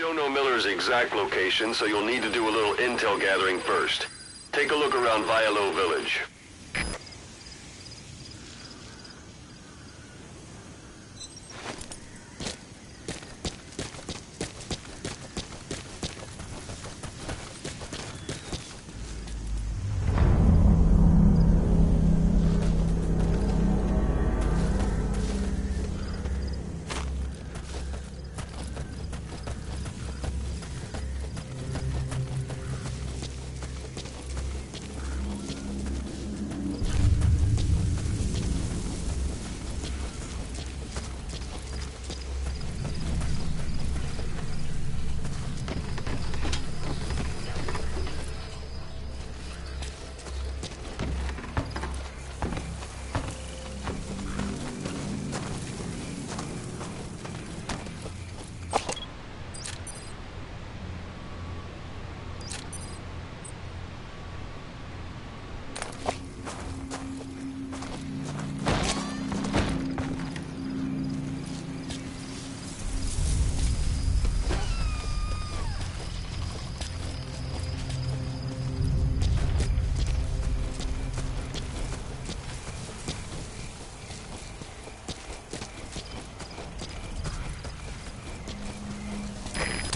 don't know Miller's exact location, so you'll need to do a little intel gathering first. Take a look around Vialo Village.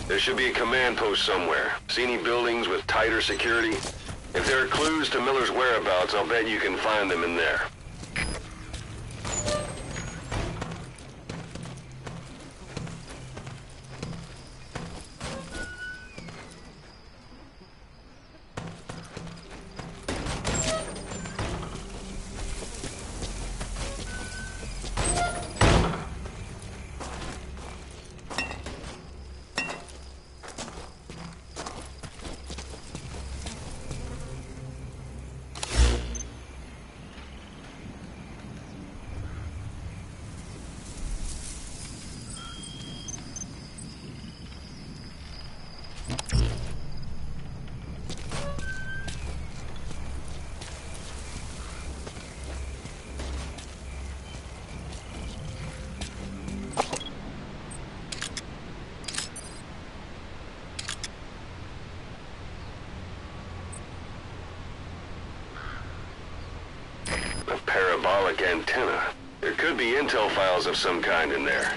There should be a command post somewhere. See any buildings with tighter security? If there are clues to Miller's whereabouts, I'll bet you can find them in there. A parabolic antenna. There could be intel files of some kind in there.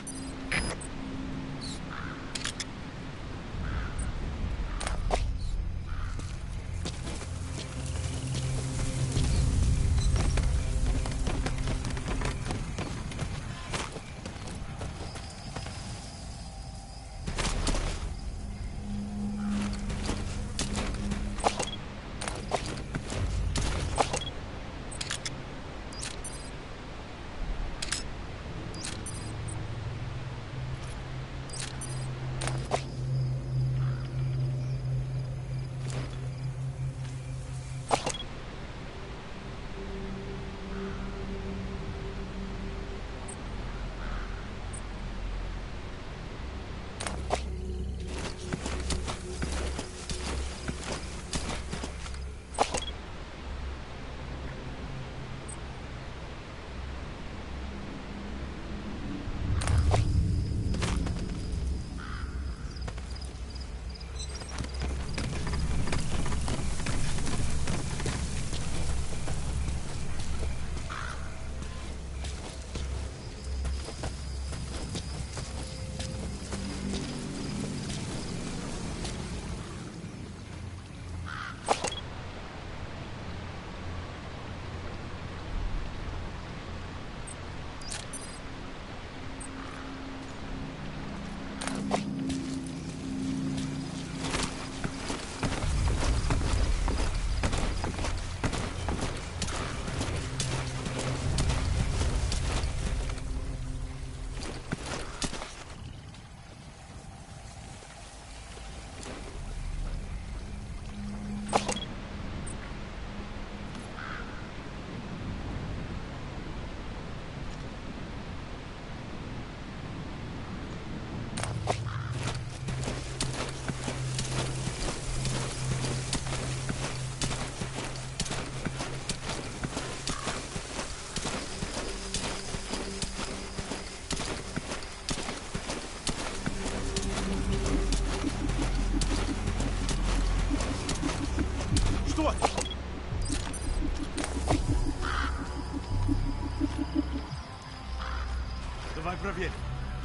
Давай проверим.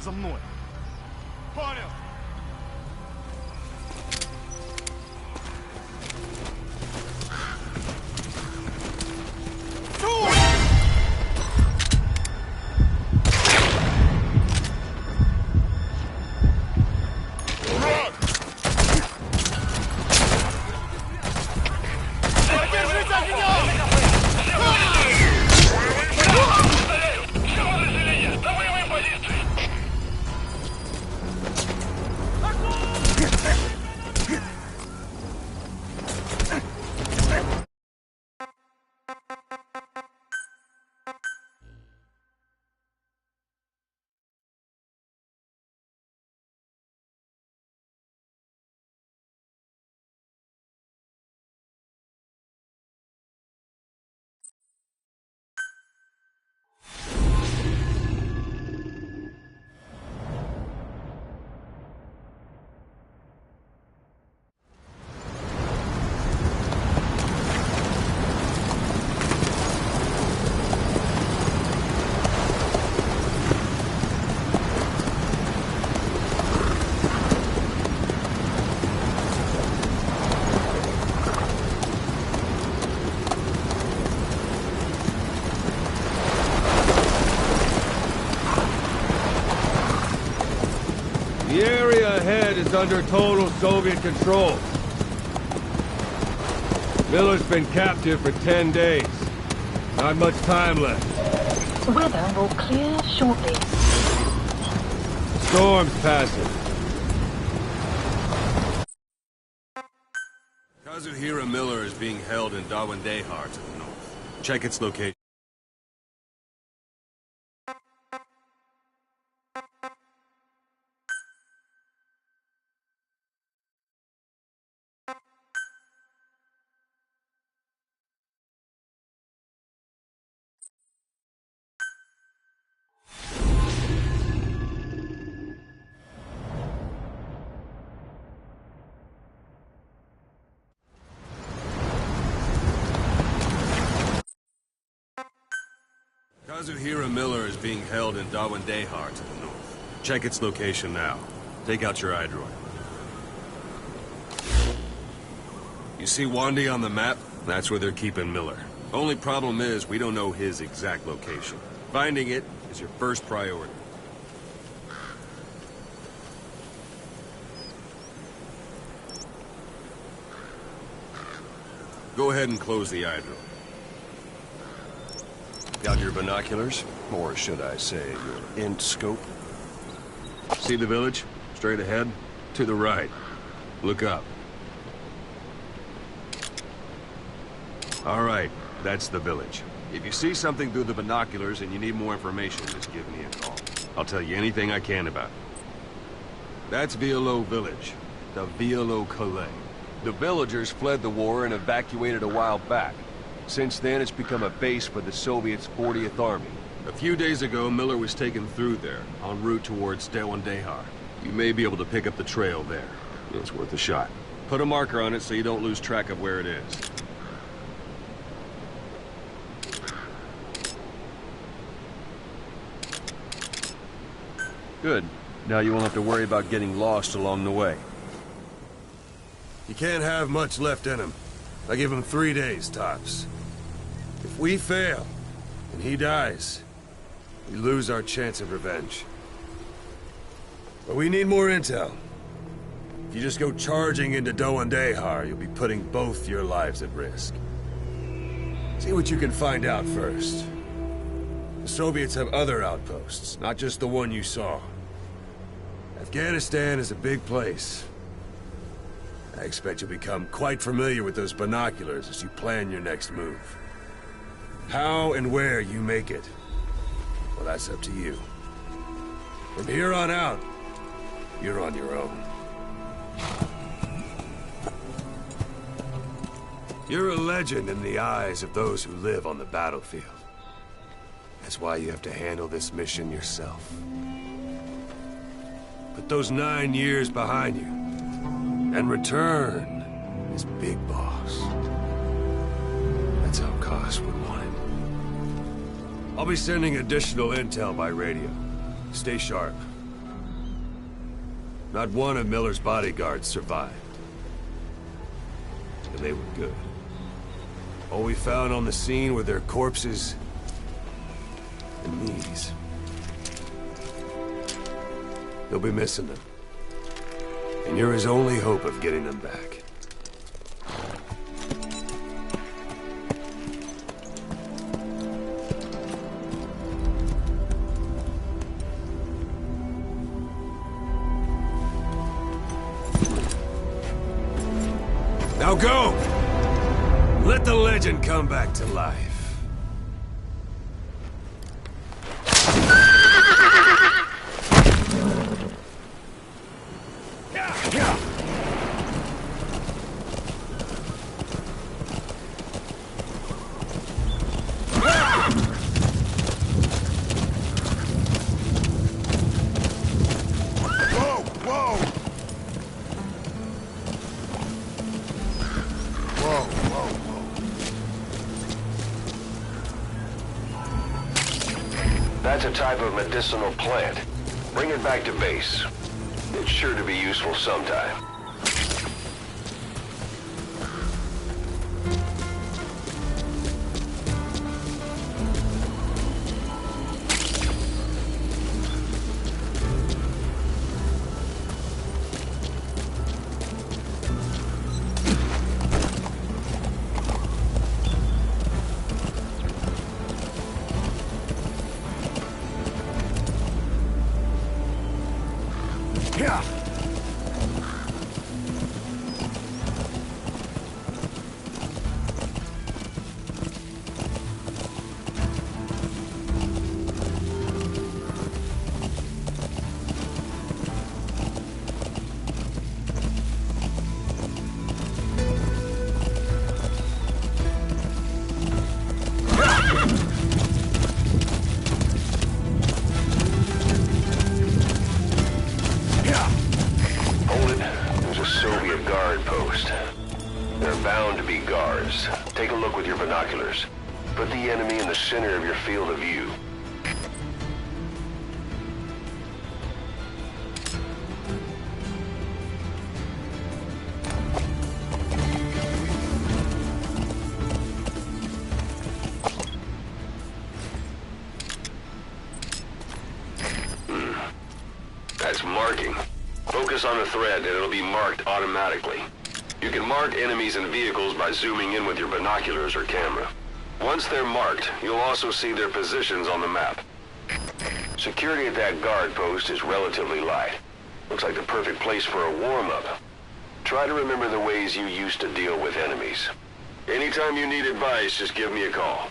За мной. Понял. The area ahead is under total Soviet control. Miller's been captive for 10 days. Not much time left. Weather will clear shortly. Storm's passing. Kazuhira Miller is being held in Dawandehar to the north. Check its location. Kazuhira Miller is being held in Dawandehar to the north. Check its location now. Take out your iDroid. You see Wandi on the map? That's where they're keeping Miller. Only problem is, we don't know his exact location. Finding it is your first priority. Go ahead and close the iDroid. Got your binoculars? Or should I say, your int scope? See the village? Straight ahead? To the right. Look up. All right, that's the village. If you see something through the binoculars and you need more information, just give me a call. I'll tell you anything I can about it. That's Violo Village. The Violo Calais. The villagers fled the war and evacuated a while back. Since then, it's become a base for the Soviets' 40th Army. A few days ago, Miller was taken through there, en route towards Dawandehar. You may be able to pick up the trail there. It's worth a shot. Put a marker on it so you don't lose track of where it is. Good. Now you won't have to worry about getting lost along the way. You can't have much left in him. I give him 3 days, tops. If we fail, and he dies, we lose our chance of revenge. But we need more intel. If you just go charging into Dawandehar, you'll be putting both your lives at risk. See what you can find out first. The Soviets have other outposts, not just the one you saw. Afghanistan is a big place. I expect you'll become quite familiar with those binoculars as you plan your next move. How and where you make it, well, that's up to you. From here on out, you're on your own. You're a legend in the eyes of those who live on the battlefield. That's why you have to handle this mission yourself. Put those 9 years behind you, and return as Big Boss. That's how Koss would want it. I'll be sending additional intel by radio. Stay sharp. Not one of Miller's bodyguards survived. And they were good. All we found on the scene were their corpses and knees. They'll be missing them. And you're his only hope of getting them back. Now go! Let the legend come back to life. That's a type of medicinal plant. Bring it back to base. It's sure to be useful sometime. Take a look with your binoculars. Put the enemy in the center of your field of view. That's marking. Focus on the thread and it'll be marked automatically. You can mark enemies and vehicles by zooming in with your binoculars or camera. Once they're marked, you'll also see their positions on the map. Security at that guard post is relatively light. Looks like the perfect place for a warm-up. Try to remember the ways you used to deal with enemies. Anytime you need advice, just give me a call.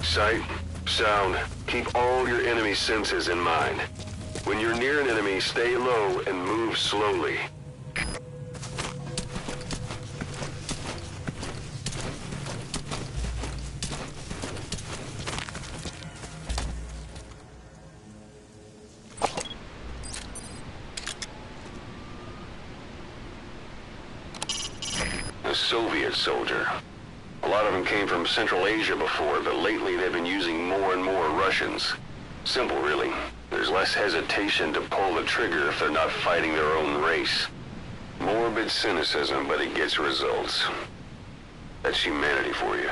Sight, sound, keep all your enemy senses in mind. When you're near an enemy, stay low and move slowly. The Soviet soldier. A lot of them came from Central Asia before, but lately they've been using more and more Russians. Simple, really. There's less hesitation to pull the trigger if they're not fighting their own race. Morbid cynicism, but it gets results. That's humanity for you.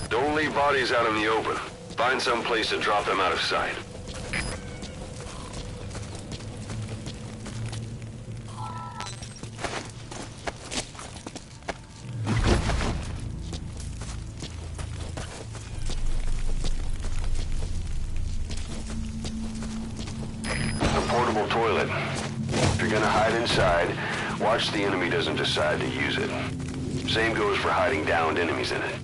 Don't leave bodies out in the open. Find some place to drop them out of sight. A portable toilet. If you're gonna hide inside, watch the enemy doesn't decide to use it. Same goes for hiding downed enemies in it.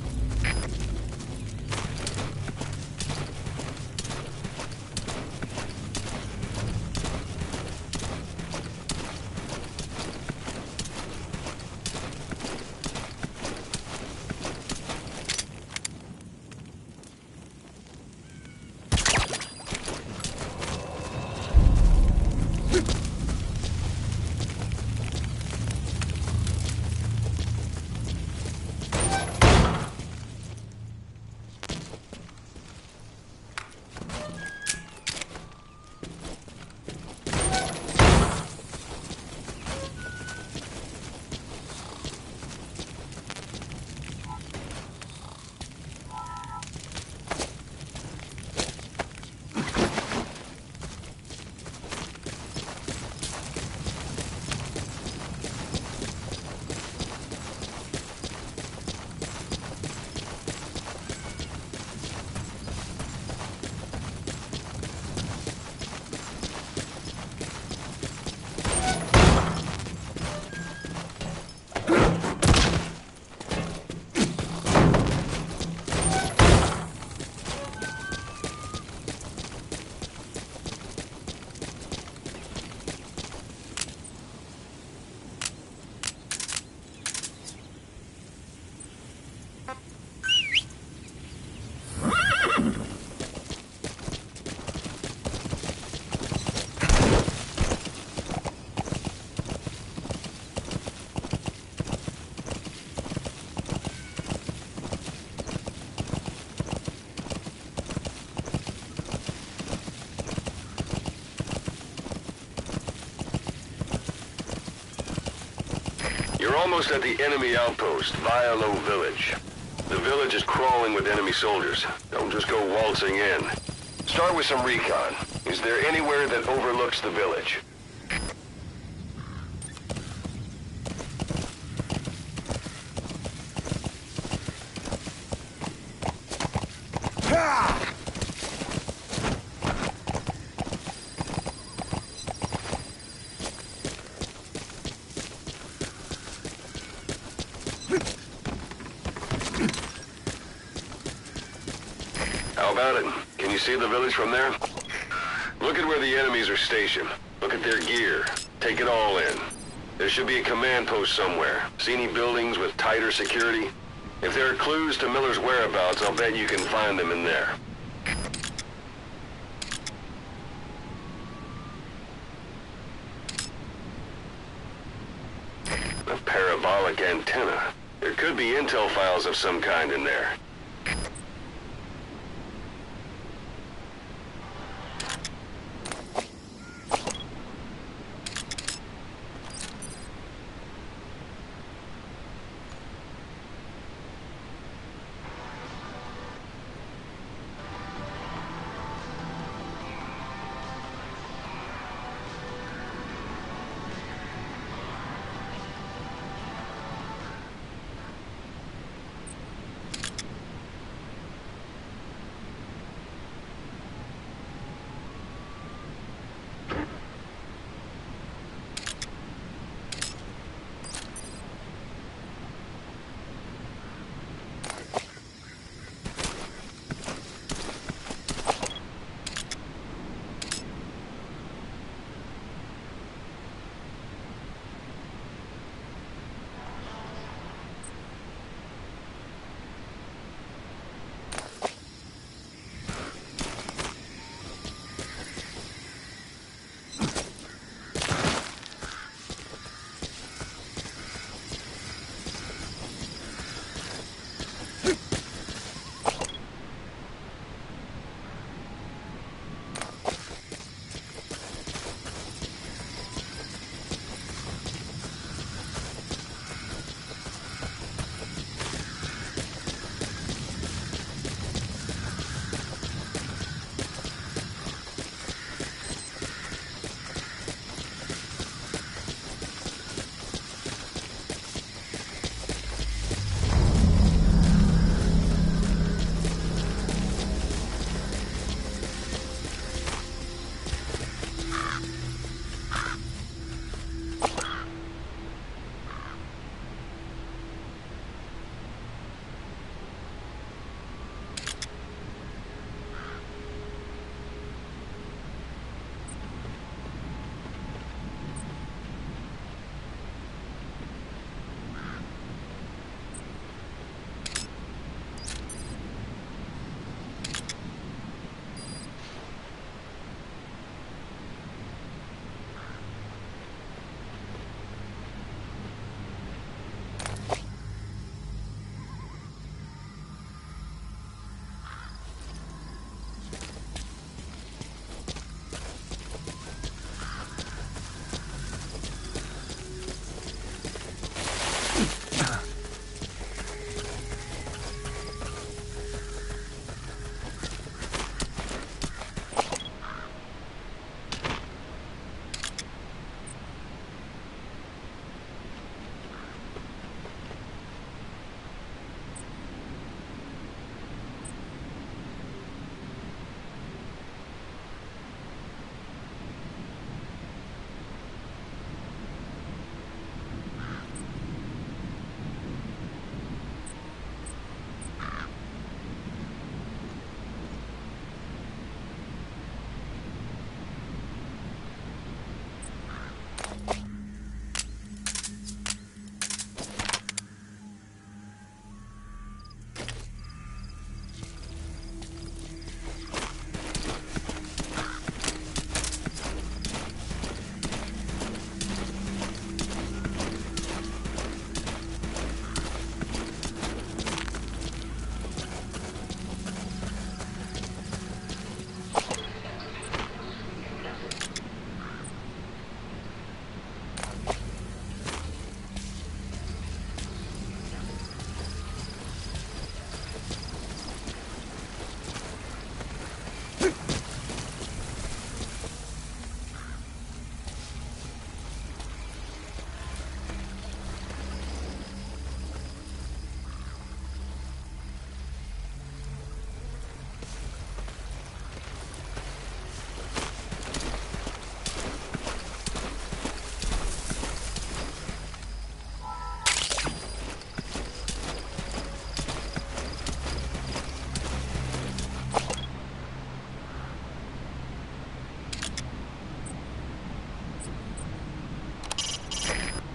You're almost at the enemy outpost, Vialo Village. The village is crawling with enemy soldiers. Don't just go waltzing in. Start with some recon. Is there anywhere that overlooks the village? How about it? Can you see the village from there? Look at where the enemies are stationed. Look at their gear. Take it all in. There should be a command post somewhere. See any buildings with tighter security? If there are clues to Miller's whereabouts, I'll bet you can find them in there. A parabolic antenna. There could be intel files of some kind in there.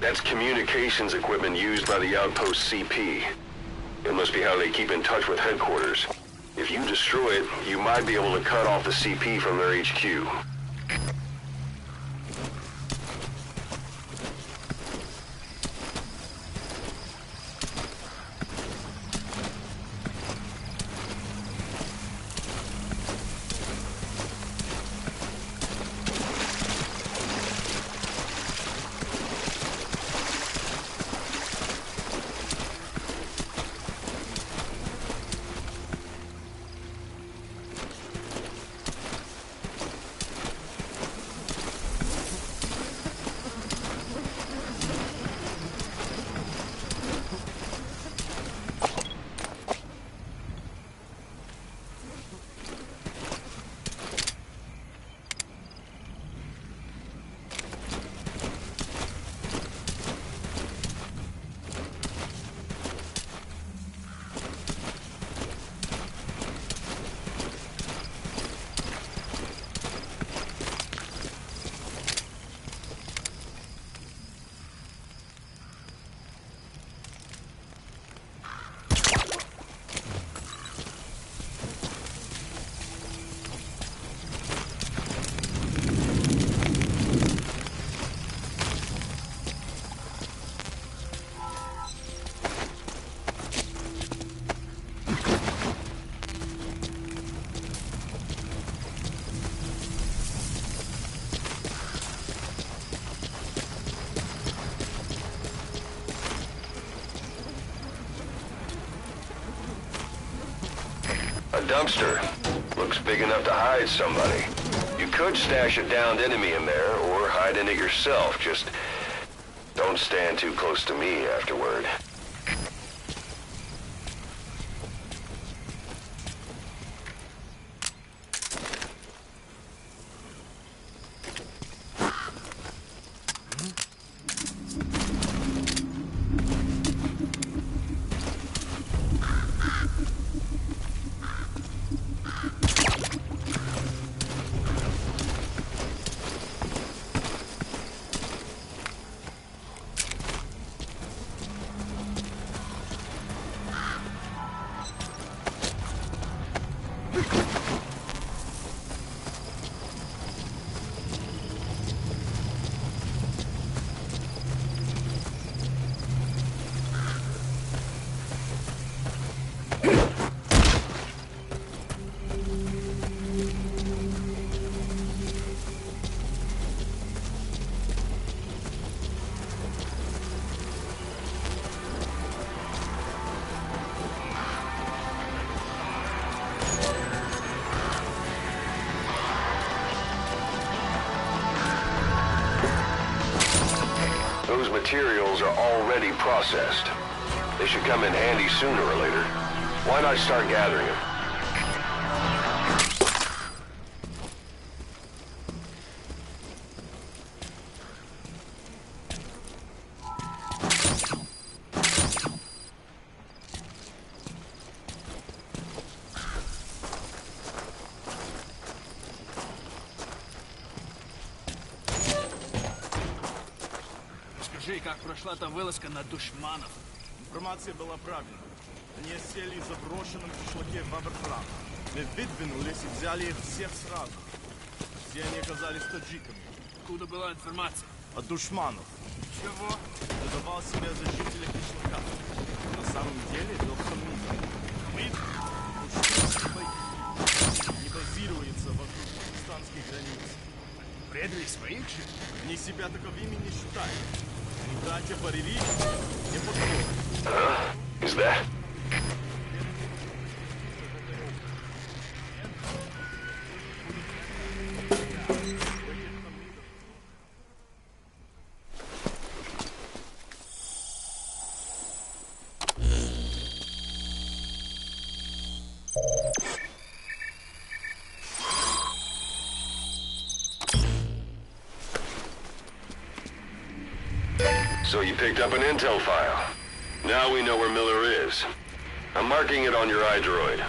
That's communications equipment used by the outpost CP. It must be how they keep in touch with headquarters. If you destroy it, you might be able to cut off the CP from their HQ. A dumpster. Looks big enough to hide somebody. You could stash a downed enemy in there, or hide in it yourself. Just don't stand too close to me afterward. Those materials are already processed. They should come in handy sooner or later. Why not start gathering them? Скажи, как прошла та вылазка на душманов? Информация была правильной. Они осели в заброшенном кишлаке Ваверфрам. Мы выдвинулись и взяли их всех сразу. Все они оказались таджиками. Откуда была информация? От душманов. Чего? Выдавал себя за жителя кишлака. На самом деле был Хамид. Хамид? Душманский боевик. Не базируется вокруг пакистанских границ. Предали своих же? Они себя таковыми не считают. Братья Барели не подходят. Is that? So you picked up an intel file. Now we know where Miller is. I'm marking it on your iDroid.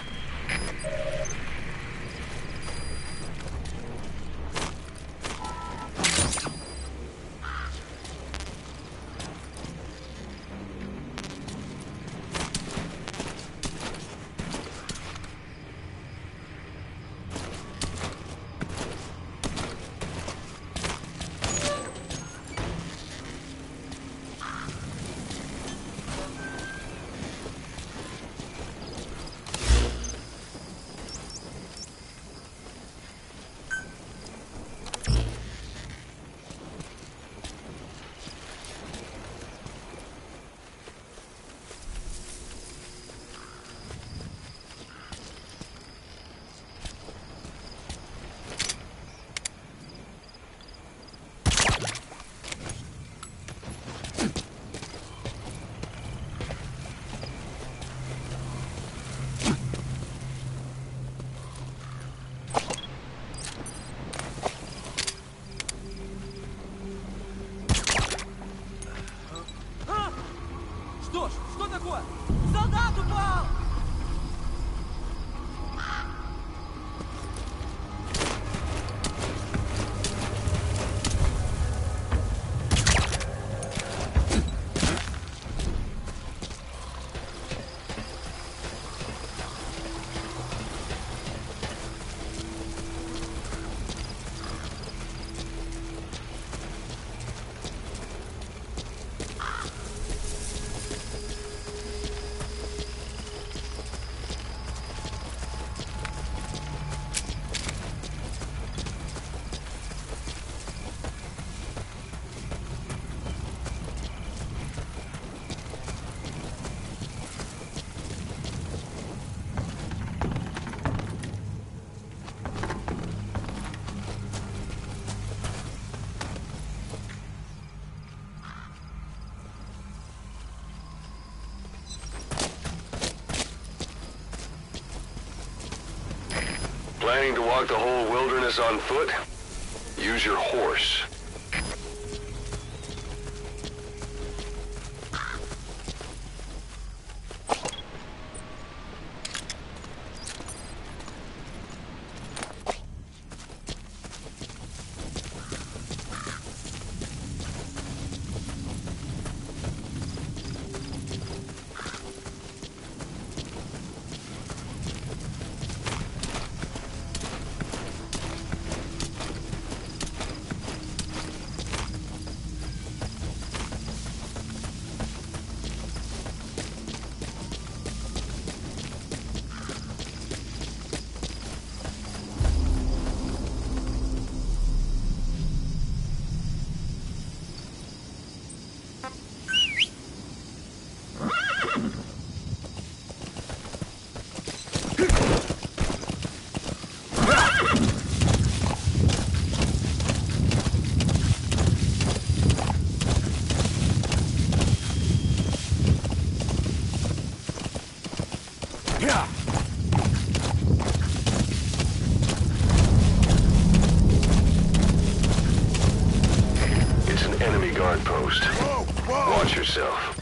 Planning to walk the whole wilderness on foot? Use your horse. It's an enemy guard post. Watch yourself.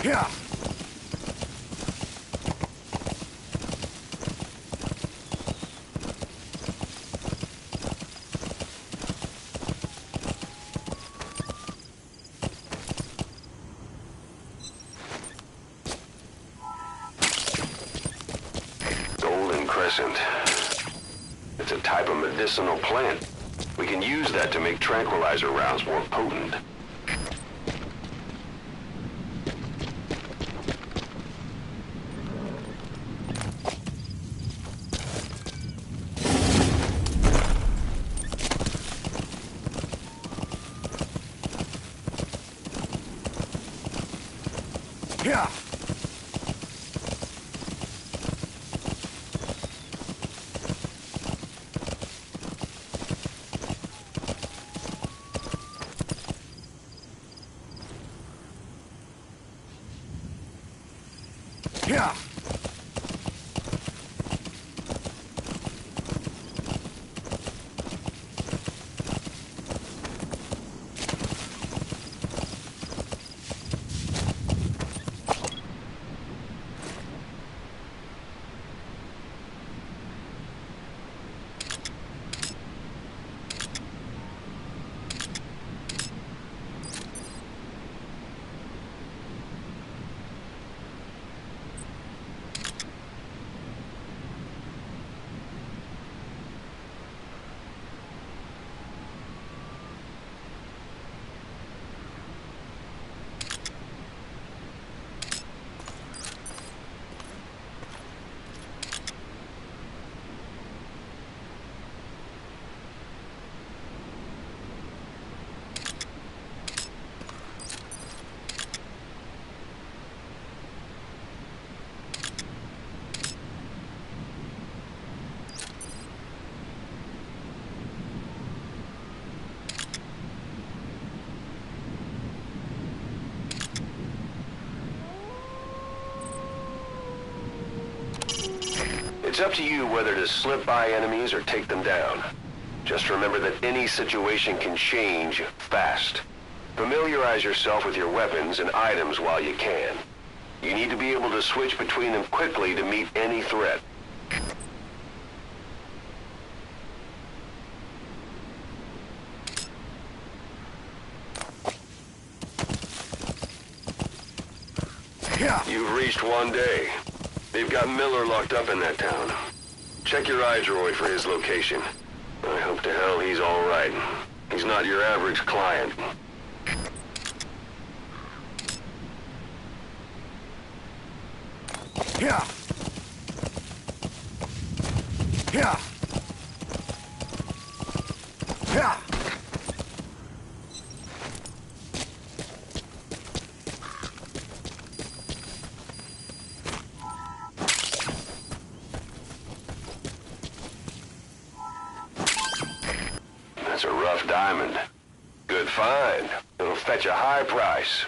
Yeah. Golden Crescent. It's a type of medicinal plant. We can use that to make tranquilizer rounds more potent. Yeah. Yeah. It's up to you whether to slip by enemies or take them down. Just remember that any situation can change fast. Familiarize yourself with your weapons and items while you can. You need to be able to switch between them quickly to meet any threat. Yeah. You've reached one day. They've got Miller locked up in that town. Check your iDroid for his location. I hope to hell he's all right. He's not your average client. Yeah. Yeah. Yeah. That's a rough diamond. Good find. It'll fetch a high price.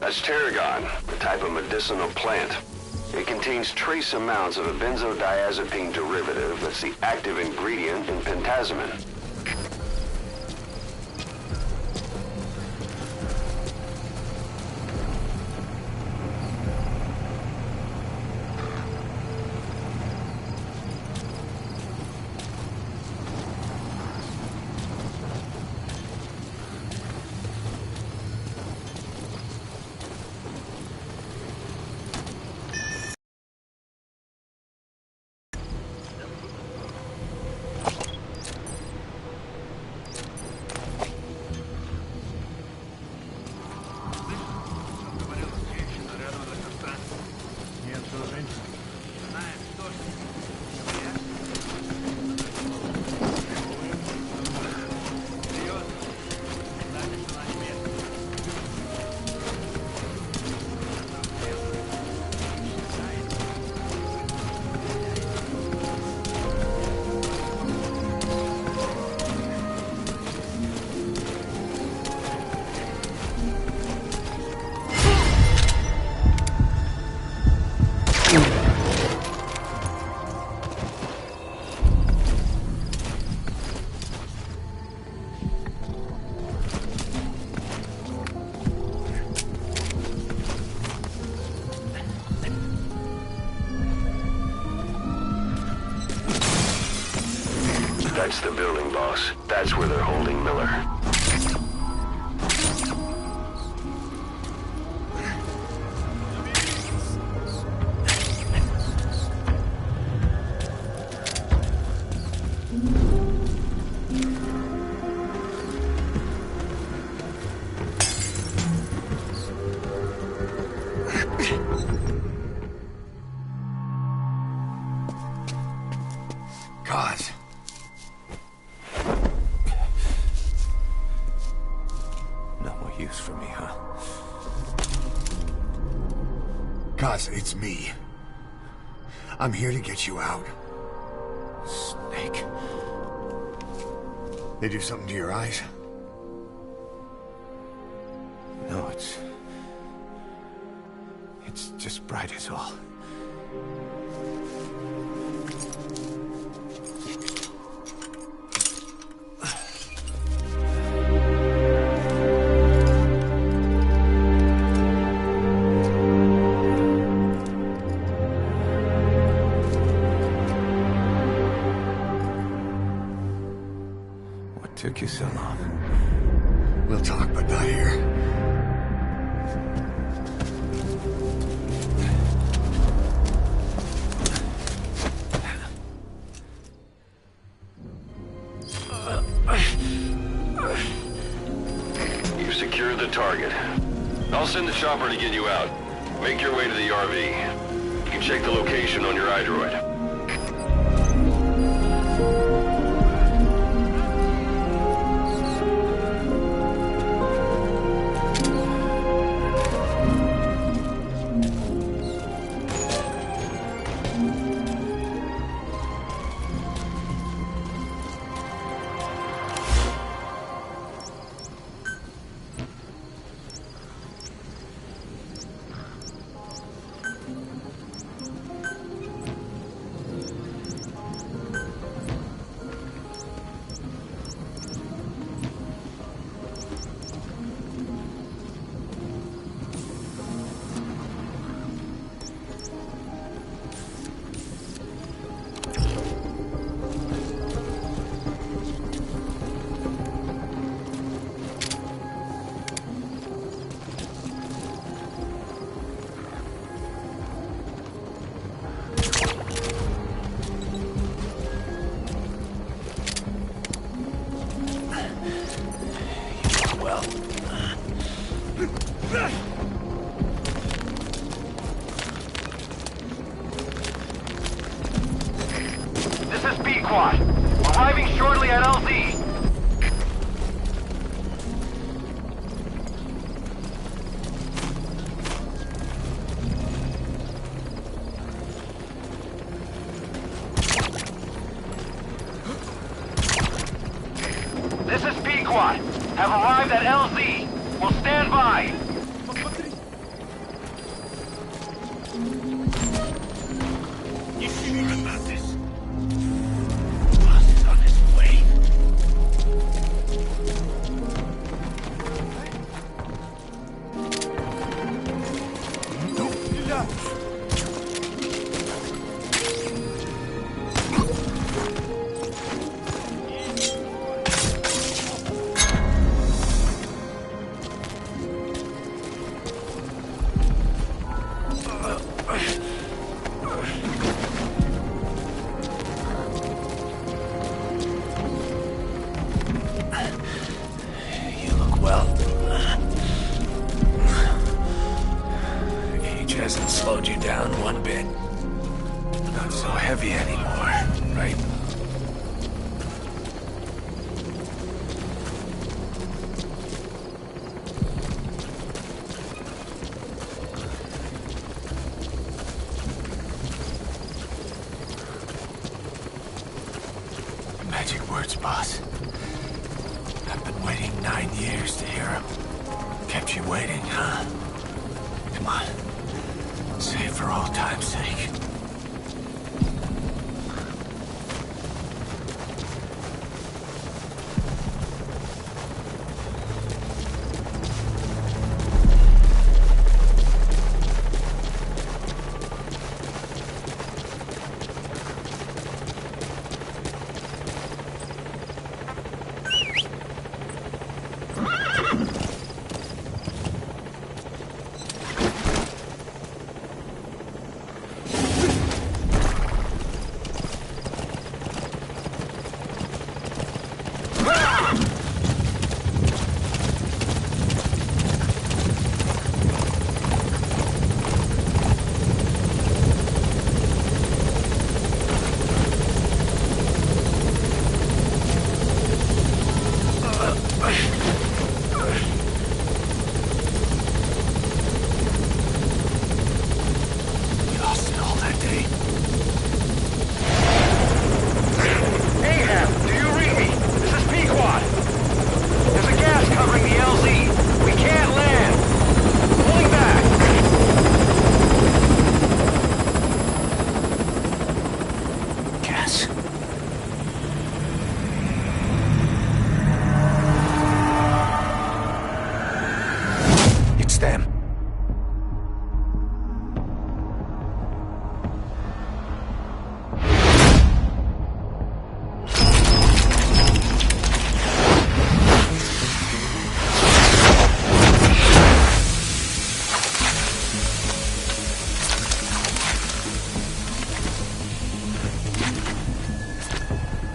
That's tarragon, a type of medicinal plant. It contains trace amounts of a benzodiazepine derivative that's the active ingredient in pentazimine. That's the building, boss. That's where they're holding Miller. God. No more use for me, huh? Kaz, it's me. I'm here to get you out. Snake. They do something to your eyes? No, it's just bright is all. What took you so long? We'll talk, but not here. You've secured the target. I'll send the chopper to get you out. Make your way to the RV. You can check the location on your iDroid. This is B-Quad. Arriving shortly at LZ. This is B-Quad. Have arrived at LZ. Will stand by. one bit. Not so heavy anymore, right? Magic words, boss. I've been waiting 9 years to hear them. Kept you waiting, huh? Come on. Say it for old time's sake.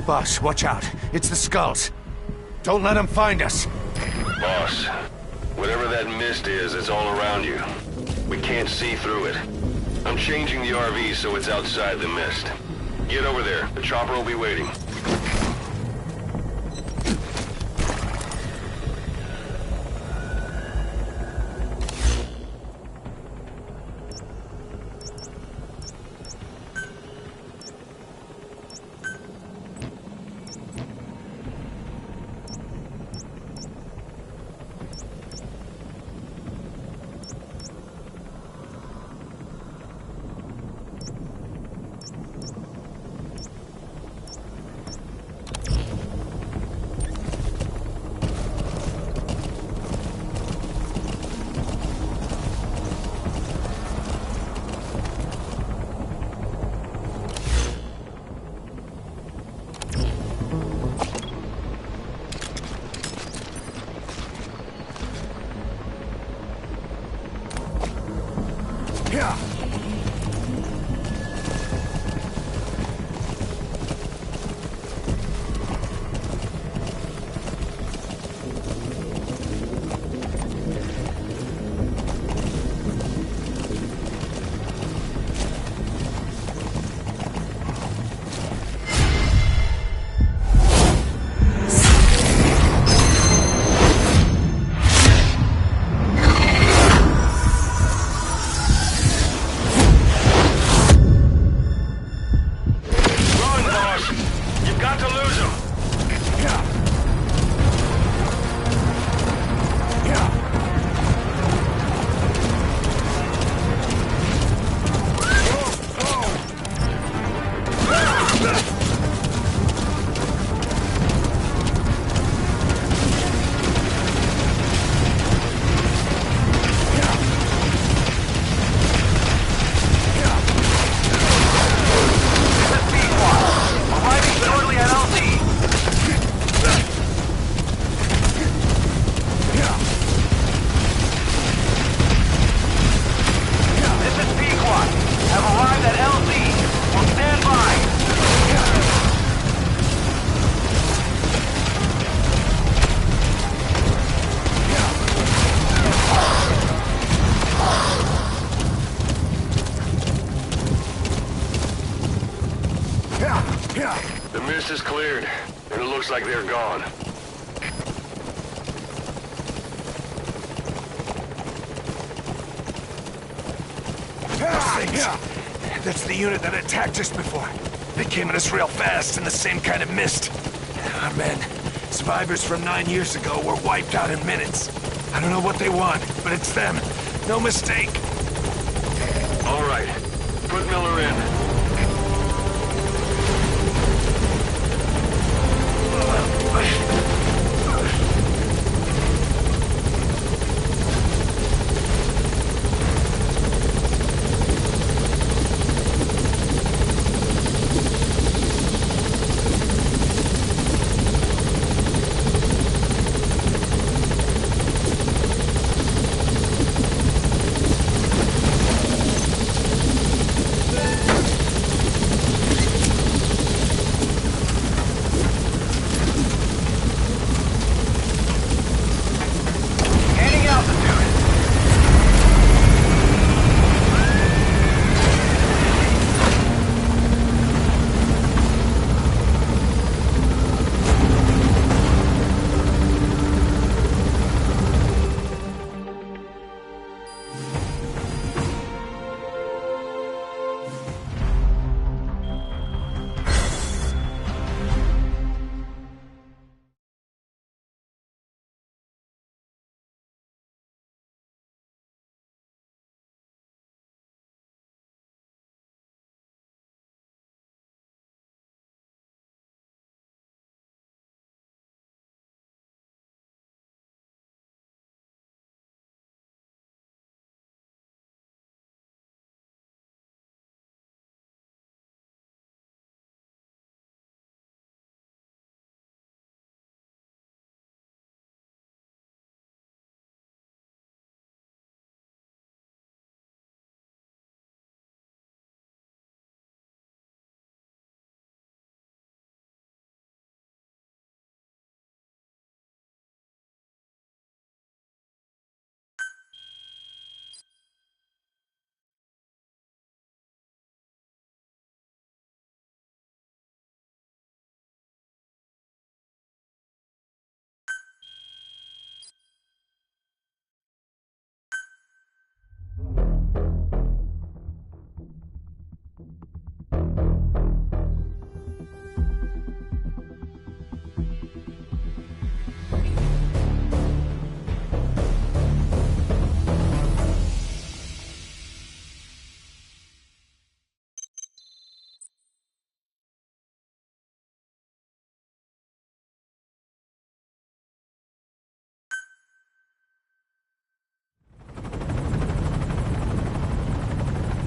Boss, watch out. It's the skulls. Don't let them find us. Boss, whatever that mist is, it's all around you. We can't see through it. I'm changing the RV so it's outside the mist. Get over there. The chopper will be waiting. Looks like they're gone. That's the unit that attacked us before. They came at us real fast in the same kind of mist. Our men, survivors from 9 years ago, were wiped out in minutes. I don't know what they want, but it's them. No mistake. All right. Put Miller in. Gaining altitude.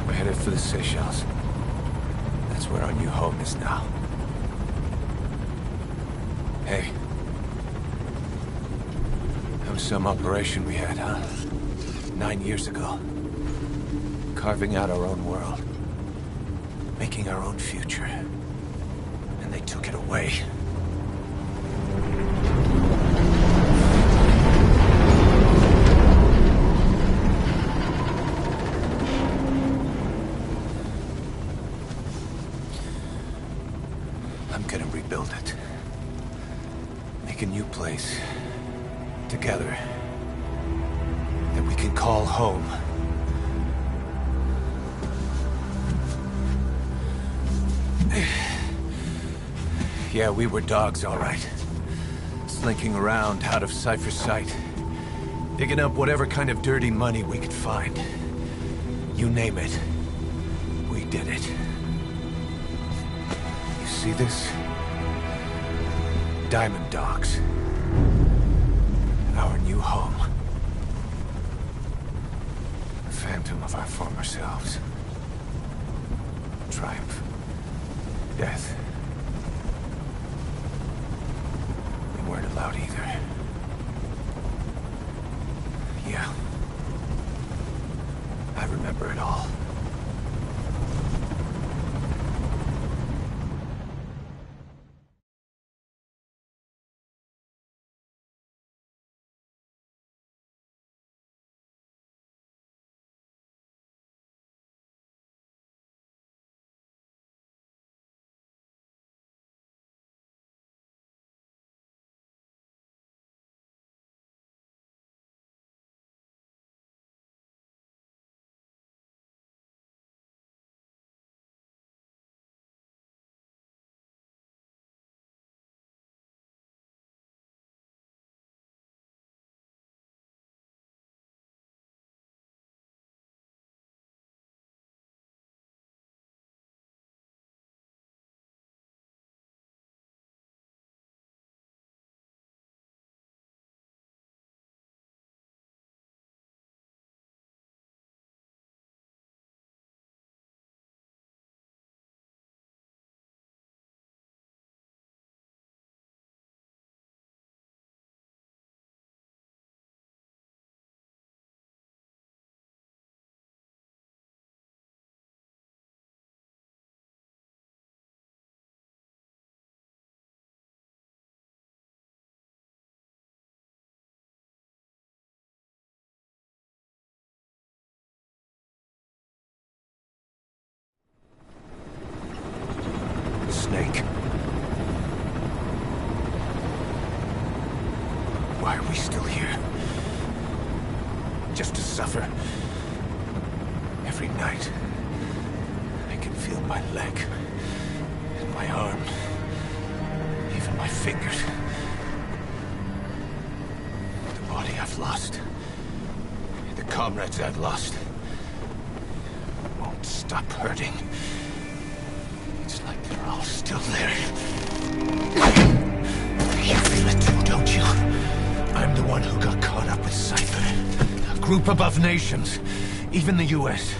We're headed for the Seychelles. That's where our new home is now. Hey. That was some operation we had, huh? 9 years ago. Carving out our own world. Making our own future. And they took it away. I'm gonna rebuild it. Make a new place. Together. That we can call home. Yeah, we were dogs, all right. Slinking around out of Cypher's sight. Digging up whatever kind of dirty money we could find. You name it. We did it. You see this? Diamond Dogs. Our new home. The phantom of our former selves. Triumph. Death. We weren't allowed either. Yeah. I remember it all. snake. Why are we still here? Just to suffer? Every night, I can feel my leg, and my arm, even my fingers. The body I've lost, the comrades I've lost, won't stop hurting. It's like they're all still there. You feel it too, don't you? I'm the one who got caught up with Cypher. A group above nations, even the US.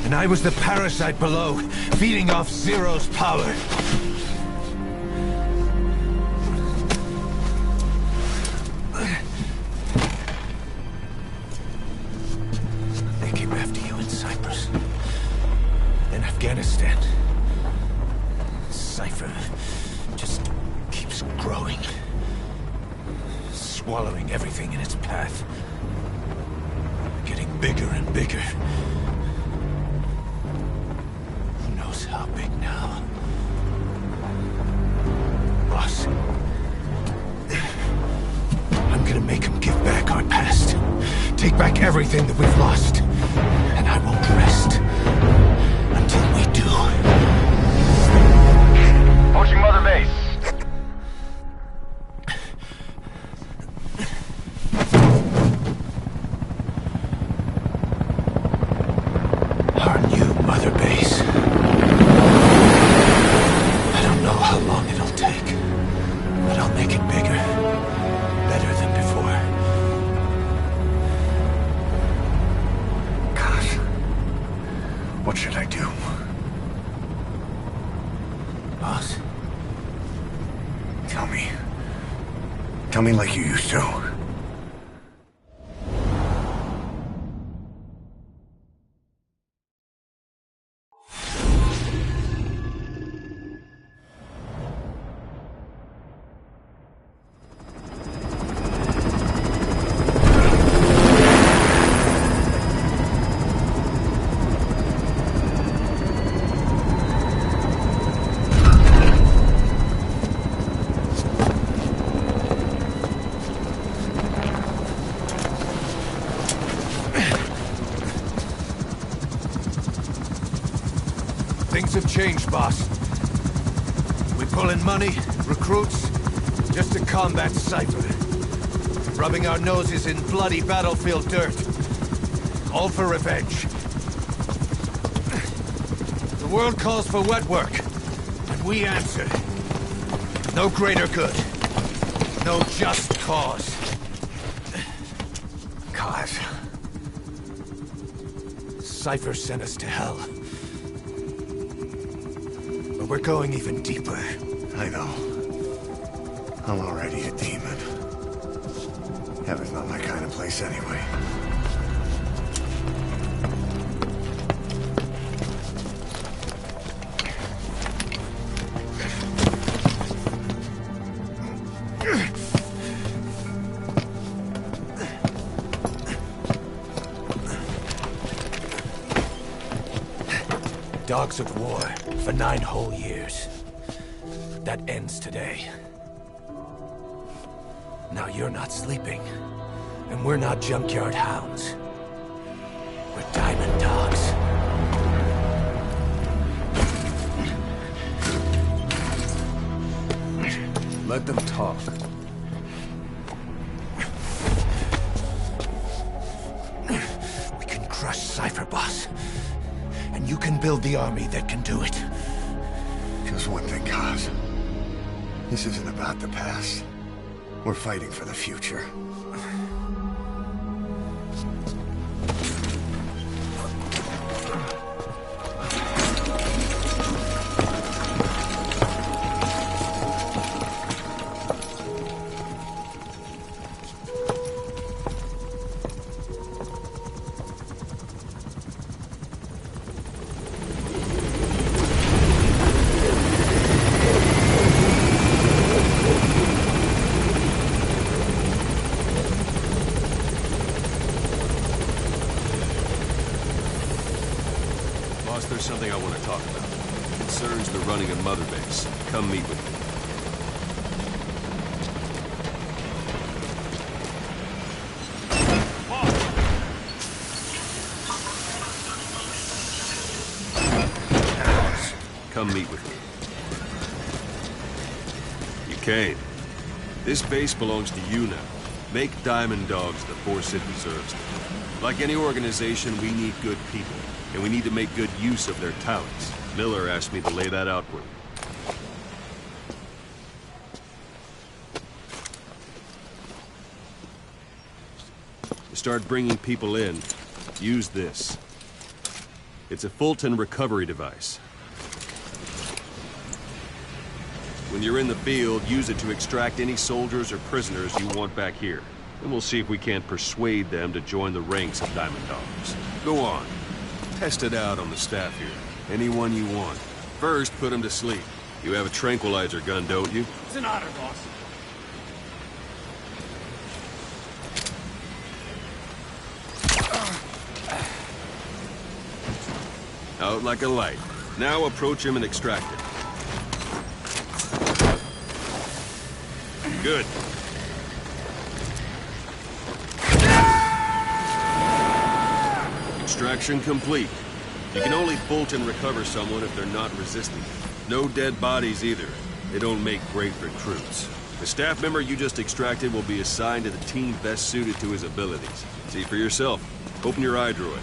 And I was the parasite below, feeding off Zero's power. They came after you in Cyprus. In Afghanistan. Cypher just keeps growing. Swallowing everything in its path. Getting bigger and bigger. Who knows how big now? Boss. I'm gonna make him give back our past. Take back everything that we've lost. And I won't rest until we do. Approaching Mother Base. Our new Mother Base. I don't know how long it'll take, but I'll make it bigger. Better than before. Gosh. What should I do? Boss, Tell me. Tell me like you used to. things have changed, boss. We pull in money, recruits, just to combat Cypher. Rubbing our noses in bloody battlefield dirt. All for revenge. The world calls for wet work, and we answer. No greater good. No just cause. Cause? Cypher sent us to hell. But we're going even deeper. I know. I'm already a demon. Heaven's not my kind of place anyway. Dogs of war for 9 whole years. That ends today. Now you're not sleeping, and we're not junkyard hounds. We're diamond dogs. Let them talk. We can crush Cypher, boss. And you can build the army that can do it. Just one thing, Kaz. This isn't about the past. We're fighting for the future. Boss, there's something I want to talk about. concerns the running of Mother Base. Come meet with me. Come meet with me. You came. This base belongs to you now. Make Diamond Dogs the force it deserves. Like any organization, we need good people, and we need to make good use of their talents. Miller asked me to lay that out for you. To start bringing people in, use this. It's a Fulton recovery device. When you're in the field, use it to extract any soldiers or prisoners you want back here. And we'll see if we can't persuade them to join the ranks of Diamond Dogs. Go on. Test it out on the staff here. Anyone you want. First, put them to sleep. You have a tranquilizer gun, don't you? It's an honor, boss. Out like a light. Now approach him and extract it. Good. Extraction complete. You can only Fulton recover someone if they're not resisting. No dead bodies either. They don't make great recruits. The staff member you just extracted will be assigned to the team best suited to his abilities. See for yourself. Open your iDroid.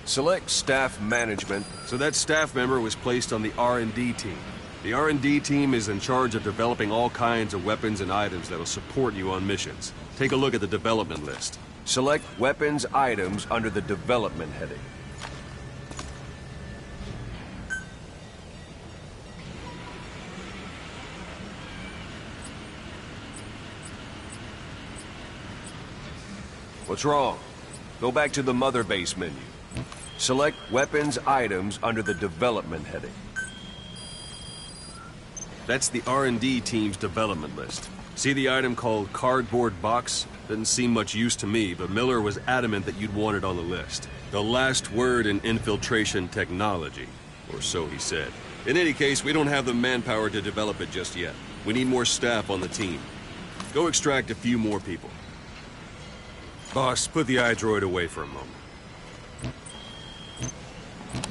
Select staff management. So that staff member was placed on the R&D team. The R&D team is in charge of developing all kinds of weapons and items that'll support you on missions. Take a look at the development list. Select weapons items under the development heading. What's wrong? Go back to the Mother Base menu. Select weapons items under the development heading. That's the R&D team's development list. See the item called cardboard box? Doesn't seem much use to me, but Miller was adamant that you'd want it on the list. The last word in infiltration technology, or so he said. In any case, we don't have the manpower to develop it just yet. We need more staff on the team. Go extract a few more people. Boss, put the iDroid away for a moment.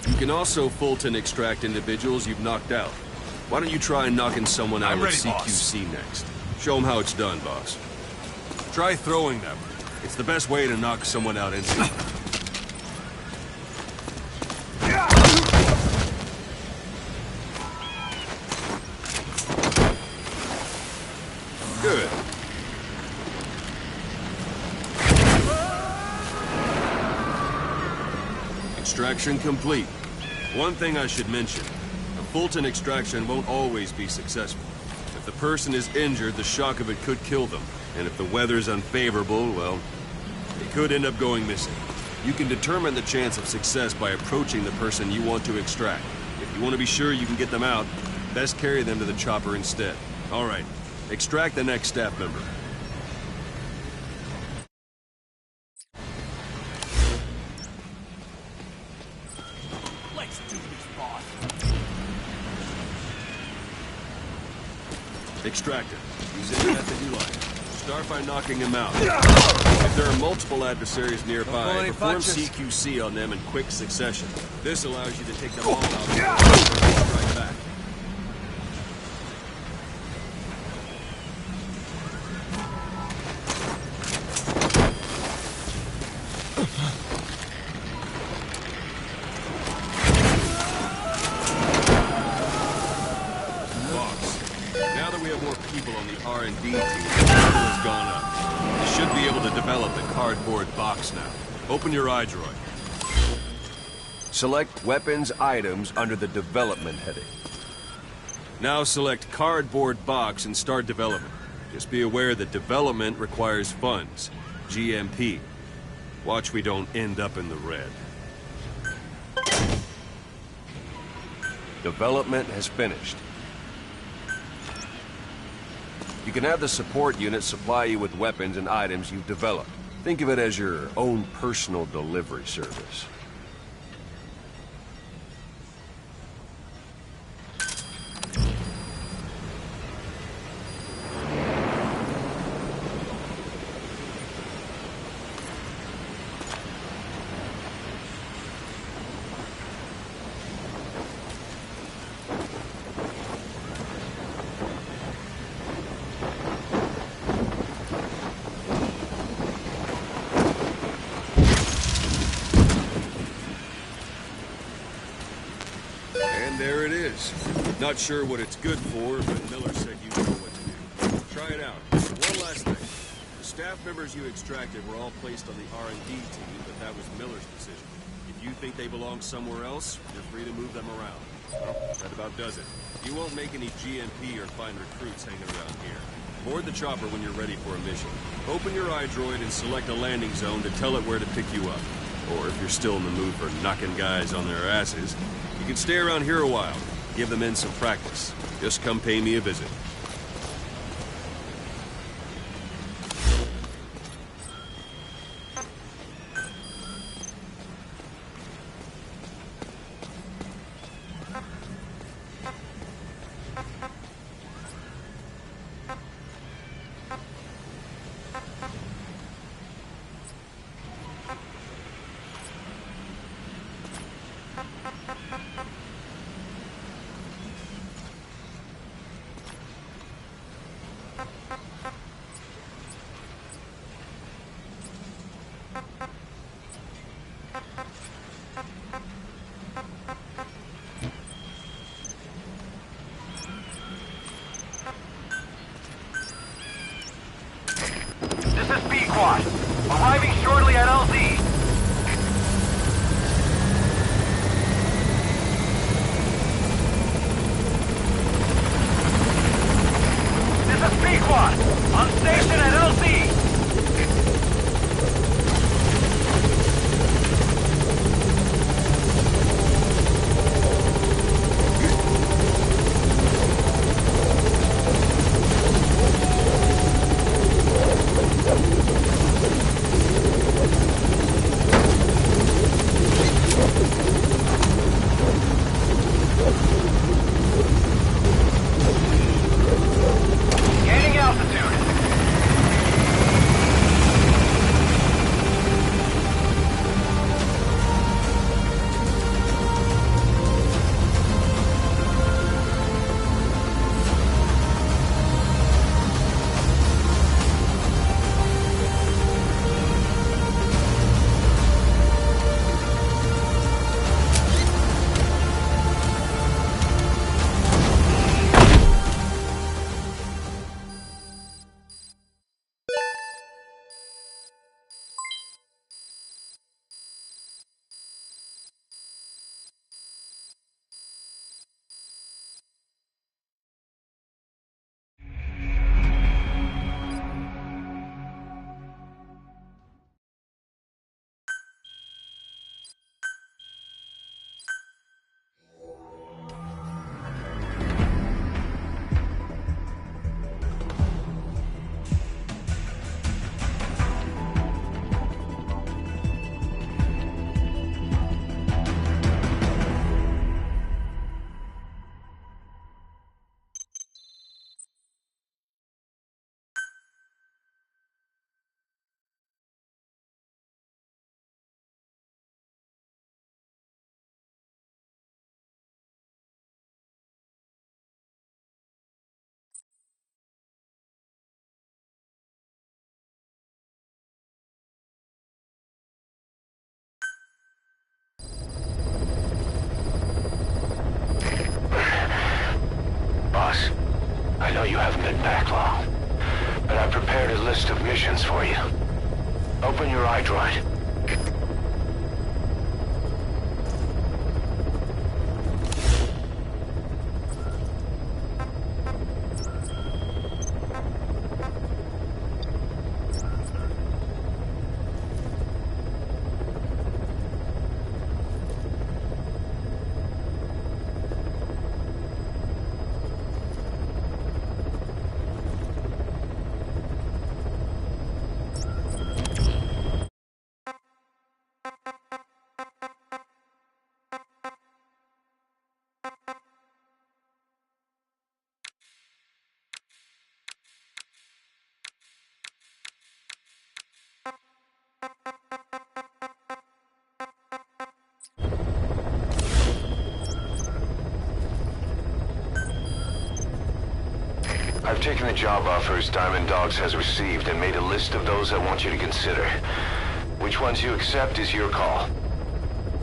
You can also Fulton extract individuals you've knocked out. Why don't you try knocking someone out with CQC next? Show them how it's done, boss. Try throwing them. It's the best way to knock someone out instantly. Good. Extraction complete. One thing I should mention. A Fulton extraction won't always be successful. If the person is injured, the shock of it could kill them. And if the weather's unfavorable, well, they could end up going missing. You can determine the chance of success by approaching the person you want to extract. If you want to be sure you can get them out, best carry them to the chopper instead. All right, extract the next staff member. Let's do this, boss. Extract it. Use any method you like. Start by knocking him out. If there are multiple adversaries nearby, perform CQC on them in quick succession. This allows you to take them all out and strike back. R&D team has gone up. You should be able to develop the cardboard box now. Open your iDroid. Select weapons items under the development heading. Now select cardboard box and start development. Just be aware that development requires funds. GMP. Watch we don't end up in the red. Development has finished. You can have the support unit supply you with weapons and items you've developed. Think of it as your own personal delivery service. Not sure what it's good for, but Miller said you know what to do. Try it out. One last thing. The staff members you extracted were all placed on the R&D team, but that was Miller's decision. If you think they belong somewhere else, you're free to move them around. Well, that about does it. You won't make any GMP or find recruits hanging around here. Board the chopper when you're ready for a mission. Open your iDroid and select a landing zone to tell it where to pick you up. Or if you're still in the mood for knocking guys on their asses, you can stay around here a while. Give the men some practice. Just come pay me a visit. This is Pequod. Arriving shortly at LZ. This is Pequod. On station at LZ. Gaining altitude. Boss, I know you haven't been back long, but I prepared a list of missions for you. Open your iDroid. I've taken the job offers Diamond Dogs has received and made a list of those I want you to consider. Which ones you accept is your call.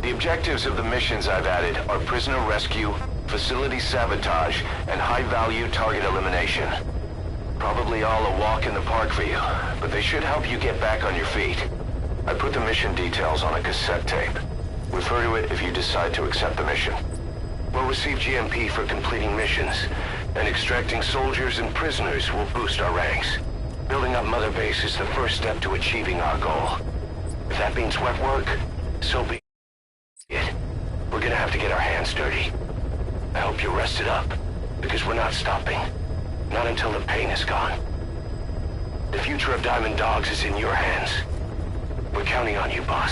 The objectives of the missions I've added are prisoner rescue, facility sabotage, and high-value target elimination. Probably all a walk in the park for you, but they should help you get back on your feet. I put the mission details on a cassette tape. Refer to it if you decide to accept the mission. We'll receive GMP for completing missions, and extracting soldiers and prisoners will boost our ranks. Building up Mother Base is the first step to achieving our goal. If that means wet work, so be it. We're gonna have to get our hands dirty. I hope you're rested up, because we're not stopping. Not until the pain is gone. The future of Diamond Dogs is in your hands. We're counting on you, boss.